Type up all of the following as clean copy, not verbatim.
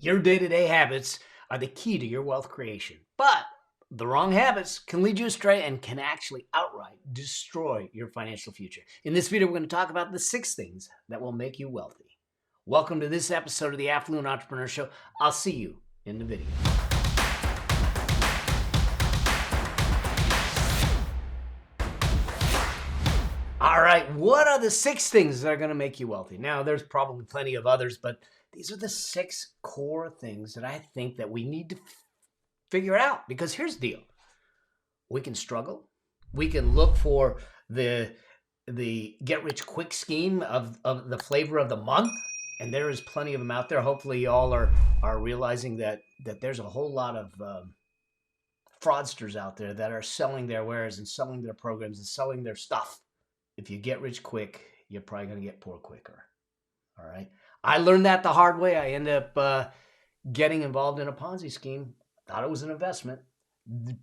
Your day-to-day habits are the key to your wealth creation. But the wrong habits can lead you astray and can actually outright destroy your financial future. In this video, we're going to talk about the 6 things that will make you wealthy. Welcome to this episode of the Affluent Entrepreneur Show. I'll see you in the video. All right, what are the 6 things that are going to make you wealthy? Now, there's probably plenty of others, but these are the 6 core things that I think that we need to figure out. Because here's the deal. We can struggle. We can look for the get-rich-quick scheme of the flavor of the month, and there is plenty of them out there. Hopefully, y'all are realizing that there's a whole lot of fraudsters out there that are selling their wares and selling their programs and selling their stuff. If you get rich quick, you're probably going to get poor quicker. All right. I learned that the hard way. I ended up getting involved in a Ponzi scheme. Thought it was an investment.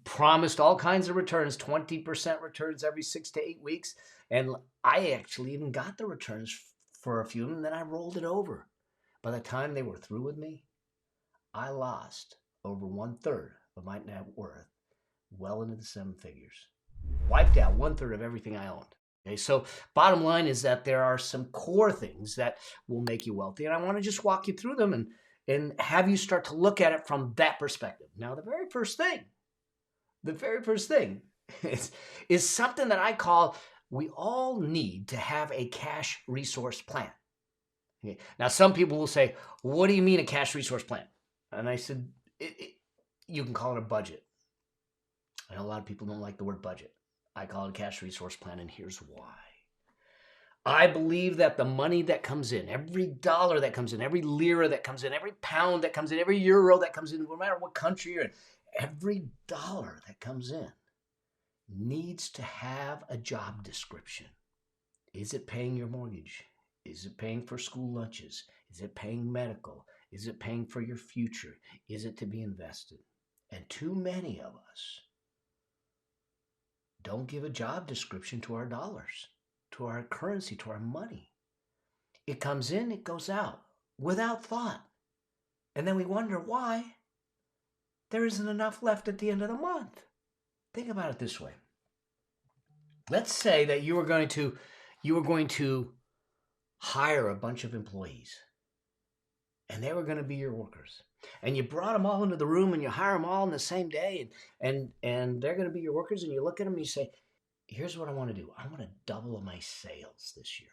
Promised all kinds of returns, 20% returns every 6 to 8 weeks. And I actually even got the returns for a few of them, and then I rolled it over. By the time they were through with me, I lost over 1/3 of my net worth, well into the 7 figures. Wiped out 1/3 of everything I owned. Okay, so bottom line is that there are some core things that will make you wealthy, and I want to just walk you through them and have you start to look at it from that perspective. Now, the very first thing is something that I call we all need to have a cash resource plan. Okay. Now, some people will say, what do you mean a cash resource plan? And I said, you can call it a budget. I know a lot of people don't like the word budget. I call it a cash resource plan, and here's why. I believe that the money that comes in, every dollar that comes in, every lira that comes in, every pound that comes in, every euro that comes in, no matter what country you're in, every dollar that comes in needs to have a job description. Is it paying your mortgage? Is it paying for school lunches? Is it paying medical? Is it paying for your future? Is it to be invested? And too many of us don't give a job description to our dollars, to our currency, to our money. It comes in, it goes out without thought. And then we wonder why there isn't enough left at the end of the month. Think about it this way. Let's say that you were going to hire a bunch of employees, and they were going to be your workers. And you brought them all into the room and you hire them all in the same day, and they're going to be your workers, and you look at them and you say, here's what I want to do. I want to double my sales this year.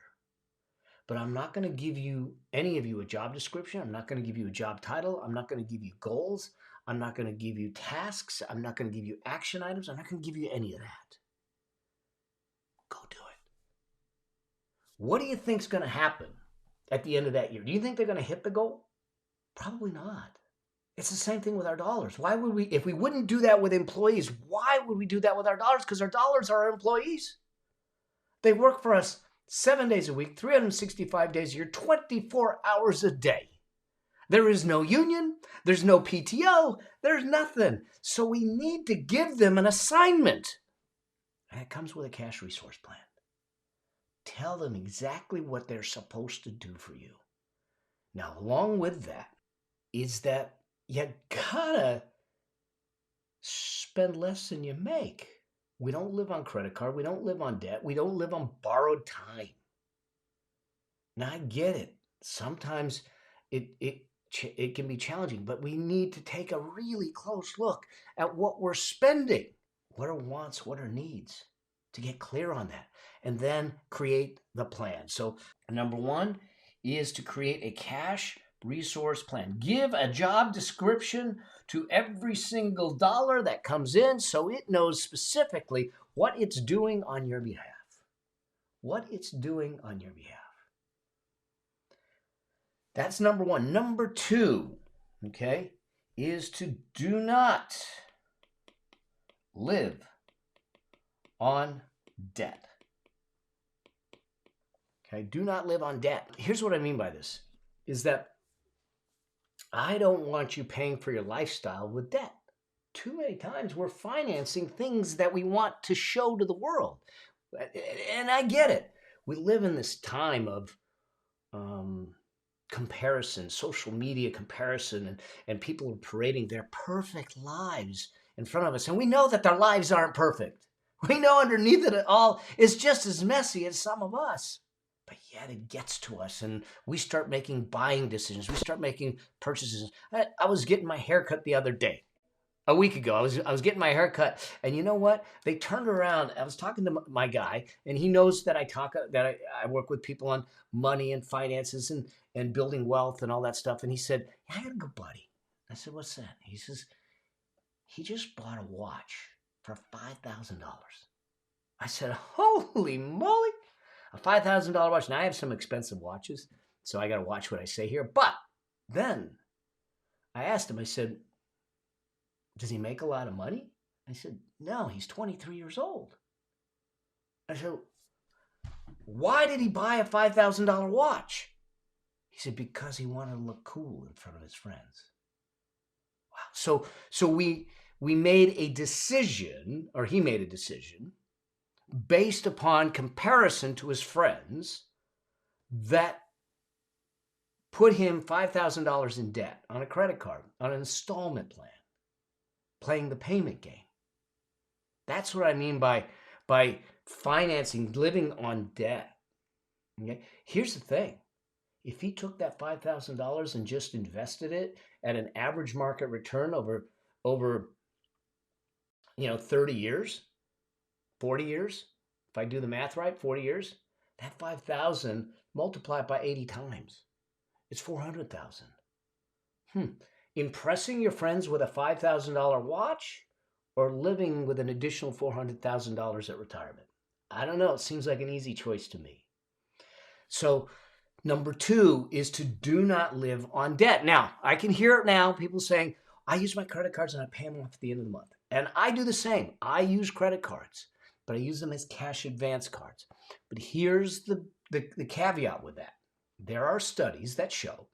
But I'm not going to give you, any of you, a job description. I'm not going to give you a job title. I'm not going to give you goals. I'm not going to give you tasks. I'm not going to give you action items. I'm not going to give you any of that. Go do it. What do you think's going to happen at the end of that year? Do you think they're going to hit the goal? Probably not. It's the same thing with our dollars. Why would we, if we wouldn't do that with employees, why would we do that with our dollars? Because our dollars are our employees. They work for us 7 days a week, 365 days a year, 24 hours a day. There is no union. There's no PTO. There's nothing. So we need to give them an assignment. And it comes with a cash resource plan. Tell them exactly what they're supposed to do for you. Now, along with that is that you gotta spend less than you make. We don't live on credit card. We don't live on debt. We don't live on borrowed time. Now, I get it. Sometimes it can be challenging, but we need to take a really close look at what we're spending. What are wants? What are needs? To get clear on that, and then create the plan. So, number 1 is to create a cash resource plan. Give a job description to every single dollar that comes in so it knows specifically what it's doing on your behalf. What it's doing on your behalf. That's number 1. Number 2, okay, is to do not live on debt. Okay, do not live on debt. Here's what I mean by this, is that I don't want you paying for your lifestyle with debt. Too many times we're financing things that we want to show to the world. And I get it. We live in this time of comparison, social media comparison, and people are parading their perfect lives in front of us. And we know that their lives aren't perfect. We know underneath it all is just as messy as some of us. But yet it gets to us, and we start making buying decisions. We start making purchases. I was getting my hair cut the other day. A week ago, I was getting my hair cut, and you know what? They turned around. I was talking to my guy, and he knows that I work with people on money and finances and building wealth and all that stuff. And he said, "Yeah, I got a good buddy." I said, "What's that?" He says, "He just bought a watch for $5,000." I said, "Holy moly, a $5,000 watch!" Now I have some expensive watches, so I got to watch what I say here. But then I asked him. I said, "Does he make a lot of money?" I said, "No, he's 23 years old." I said, "Why did he buy a $5,000 watch?" He said, "Because he wanted to look cool in front of his friends." Wow. So we made a decision, or he made a decision, based upon comparison to his friends that put him $5,000 in debt on a credit card, on an installment plan, playing the payment game. That's what I mean by financing, living on debt. Okay? Here's the thing. If he took that $5,000 and just invested it at an average market return over 30 years, 40 years, if I do the math right, 40 years, that 5,000 multiplied by 80 times, it's 400,000. Impressing your friends with a $5,000 watch or living with an additional $400,000 at retirement? I don't know. It seems like an easy choice to me. So number 2 is to do not live on debt. Now, I can hear it now, people saying, "I use my credit cards and I pay them off at the end of the month." And I do the same. I use credit cards, but I use them as cash advance cards. But here's the caveat with that. There are studies that show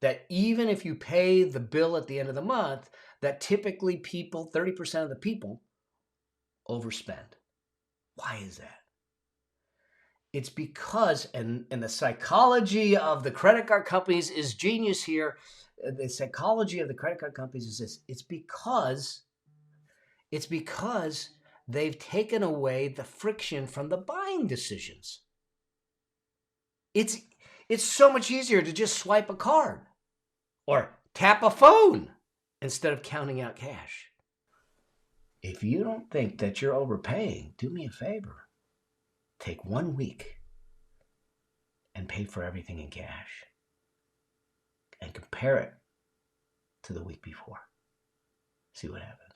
that even if you pay the bill at the end of the month, that typically 30% of the people overspend. Why is that? It's because, and the psychology of the credit card companies is genius here. The psychology of the credit card companies is this. It's because they've taken away the friction from the buying decisions. It's so much easier to just swipe a card or tap a phone instead of counting out cash. If you don't think that you're overpaying, do me a favor. Take 1 week and pay for everything in cash and compare it to the week before. See what happens.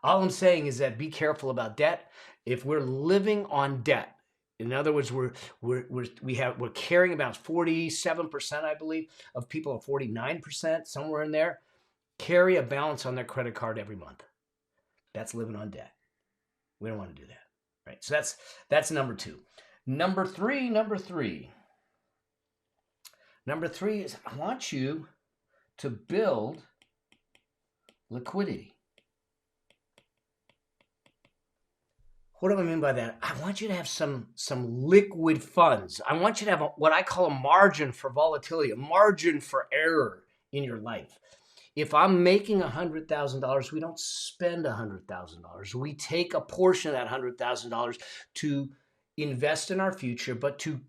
All I'm saying is that be careful about debt. If we're living on debt, in other words, we're carrying about 47%, I believe, of people, or 49%, somewhere in there, carry a balance on their credit card every month. That's living on debt. We don't want to do that, right? So that's number 2. Number three is I want you to build liquidity. What do I mean by that? I want you to have some liquid funds. I want you to have what I call a margin for volatility, a margin for error in your life. If I'm making $100,000, we don't spend $100,000. We take a portion of that $100,000 to invest in our future, but to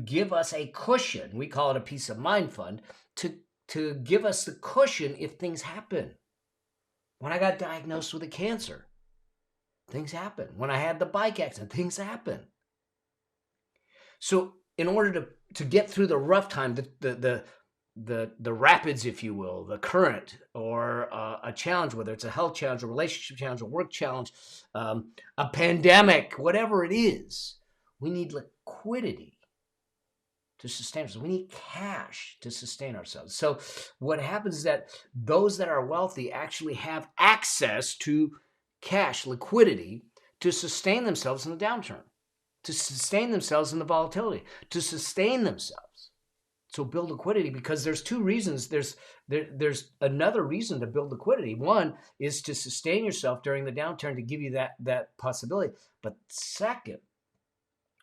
give us a cushion. We call it a peace of mind fund, to give us the cushion if things happen. When I got diagnosed with a cancer, things happen. When I had the bike accident, things happen. So in order to get through the rough time, the rapids, if you will, the current, or a challenge, whether it's a health challenge, a relationship challenge, a work challenge, a pandemic, whatever it is, we need liquidity to sustain ourselves. We need cash to sustain ourselves. So what happens is that those that are wealthy actually have access to cash, liquidity, to sustain themselves in the downturn, to sustain themselves in the volatility, to sustain themselves. So build liquidity, because there's 2 reasons. There's another reason to build liquidity. One is to sustain yourself during the downturn, to give you that possibility. But second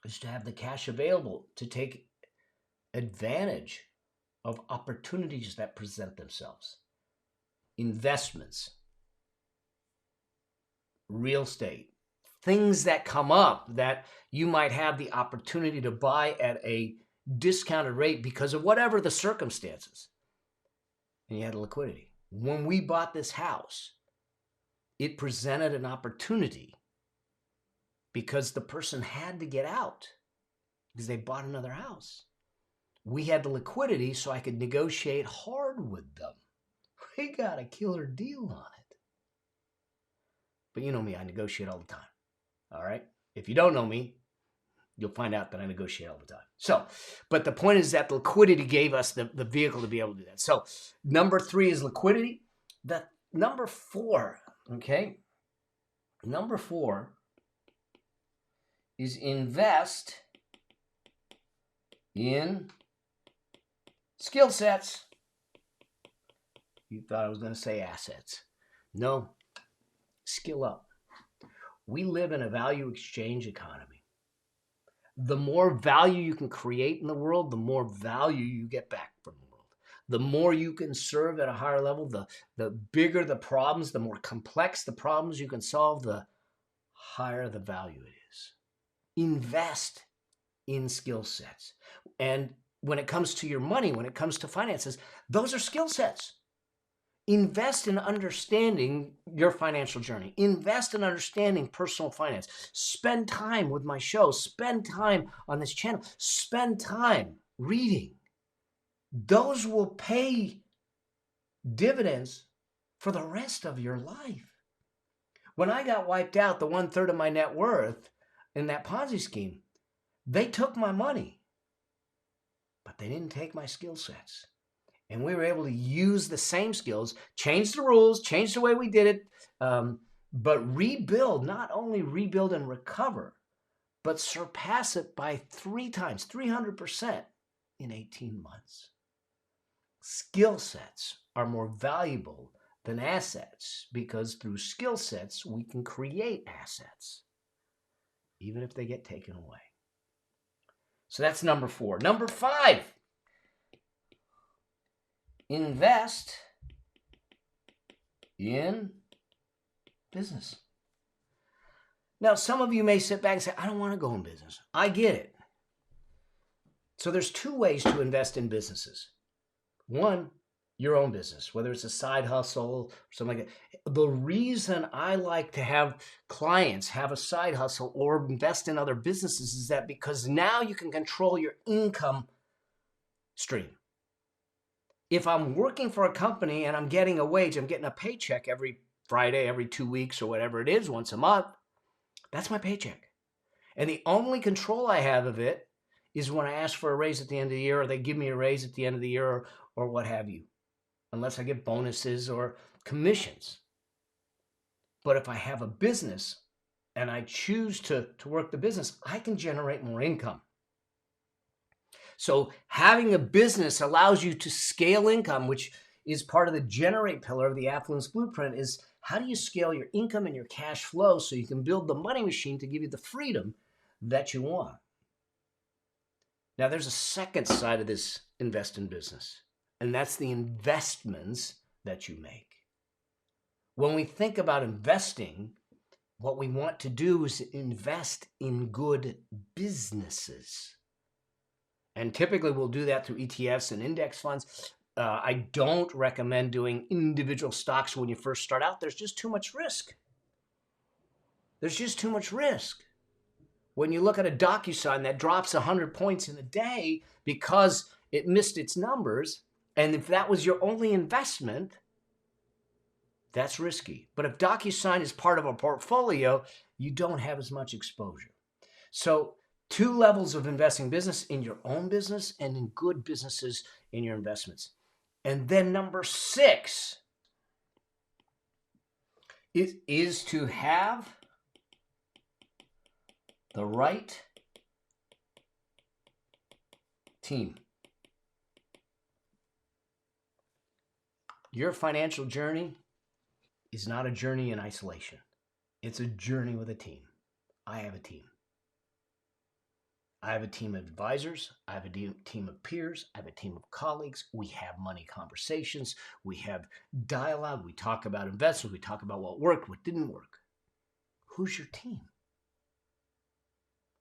is to have the cash available to take advantage of opportunities that present themselves. Investments, real estate, things that come up that you might have the opportunity to buy at a discounted rate because of whatever the circumstances. And you had liquidity. When we bought this house, it presented an opportunity because the person had to get out because they bought another house. We had the liquidity so I could negotiate hard with them. We got a killer deal on it. But you know me, I negotiate all the time. All right? If you don't know me, you'll find out that I negotiate all the time. So, but the point is that liquidity gave us the vehicle to be able to do that. So, number 3 is liquidity. The number 4, okay? Number 4 is invest in skill sets. You thought I was going to say assets. No, skill up. We live in a value exchange economy. The more value you can create in the world, the more value you get back from the world. The more you can serve at a higher level, the bigger the problems, the more complex the problems you can solve, the higher the value it is. Invest in skill sets. And when it comes to your money, when it comes to finances, those are skill sets. Invest in understanding your financial journey. Invest in understanding personal finance. Spend time with my show. Spend time on this channel. Spend time reading. Those will pay dividends for the rest of your life. When I got wiped out, the 1/3 of my net worth in that Ponzi scheme, they took my money, but they didn't take my skill sets. And we were able to use the same skills, change the rules, change the way we did it, but rebuild, not only rebuild and recover, but surpass it by 3 times, 300% in 18 months. Skill sets are more valuable than assets because through skill sets, we can create assets, even if they get taken away. So that's number 4. Number 5. Invest in business. Now, some of you may sit back and say, I don't want to go in business. I get it. So there's 2 ways to invest in businesses. One, your own business, whether it's a side hustle or something like that. The reason I like to have clients have a side hustle or invest in other businesses is that because now you can control your income stream. If I'm working for a company and I'm getting a wage, I'm getting a paycheck every Friday, every 2 weeks or whatever it is, once a month, that's my paycheck. And the only control I have of it is when I ask for a raise at the end of the year or they give me a raise at the end of the year or what have you, unless I get bonuses or commissions. But if I have a business and I choose to work the business, I can generate more income. So having a business allows you to scale income, which is part of the generate pillar of the affluence blueprint, is how do you scale your income and your cash flow so you can build the money machine to give you the freedom that you want. Now, there's a second side of this invest in business, and that's the investments that you make. When we think about investing, what we want to do is invest in good businesses. And typically we'll do that through ETFs and index funds. I don't recommend doing individual stocks when you first start out. There's just too much risk. There's just too much risk. When you look at a DocuSign that drops 100 points in a day because it missed its numbers, and if that was your only investment, that's risky. But if DocuSign is part of a portfolio, you don't have as much exposure. So 2 levels of investing: business in your own business and in good businesses in your investments. And then number 6 is to have the right team. Your financial journey is not a journey in isolation. It's a journey with a team. I have a team. I have a team of advisors. I have a team of peers. I have a team of colleagues. We have money conversations. We have dialogue. We talk about investments. We talk about what worked, what didn't work. Who's your team?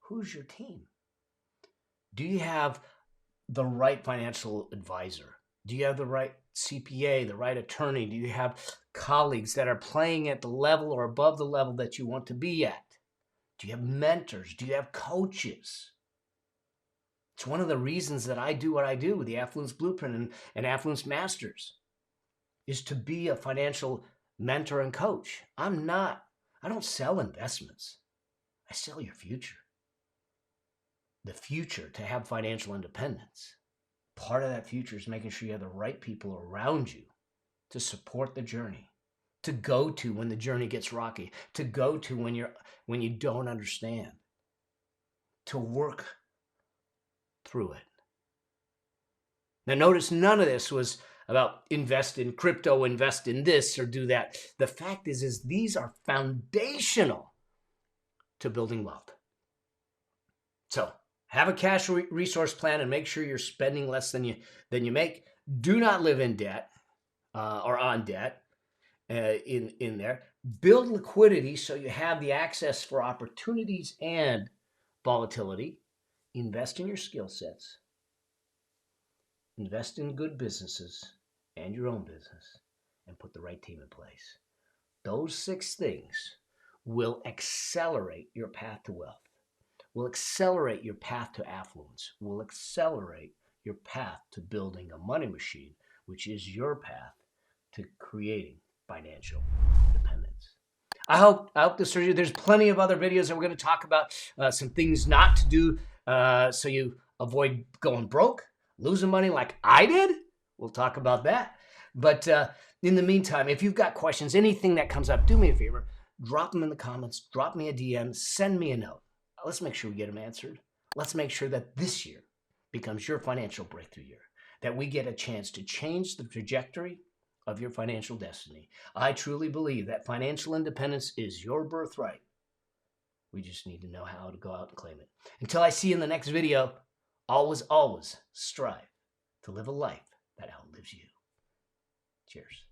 Who's your team? Do you have the right financial advisor? Do you have the right CPA, the right attorney? Do you have colleagues that are playing at the level or above the level that you want to be at? Do you have mentors? Do you have coaches? It's one of the reasons that I do what I do with the Affluence Blueprint and Affluence Masters, is to be a financial mentor and coach. I don't sell investments. I sell your future. The future to have financial independence. Part of that future is making sure you have the right people around you to support the journey, to go to when the journey gets rocky, to go to when you don't understand, to work through it. Now notice none of this was about invest in crypto, invest in this or do that. The fact is these are foundational to building wealth. So have a cash resource plan and make sure you're spending less than you make. Do not live in debt or on debt in there. Build liquidity so you have the access for opportunities and volatility. Invest in your skill sets. Invest in good businesses and your own business, and put the right team in place. Those 6 things will accelerate your path to wealth, will accelerate your path to affluence, will accelerate your path to building a money machine, which is your path to creating financial independence. I hope this serves you. There's plenty of other videos that we're going to talk about, some things not to do so you avoid going broke, losing money like I did. We'll talk about that. But in the meantime, if you've got questions, anything that comes up, do me a favor, drop them in the comments, drop me a DM, send me a note. Let's make sure we get them answered. Let's make sure that this year becomes your financial breakthrough year, that we get a chance to change the trajectory of your financial destiny. I truly believe that financial independence is your birthright. We just need to know how to go out and claim it. Until I see you in the next video, always, always strive to live a life that outlives you. Cheers.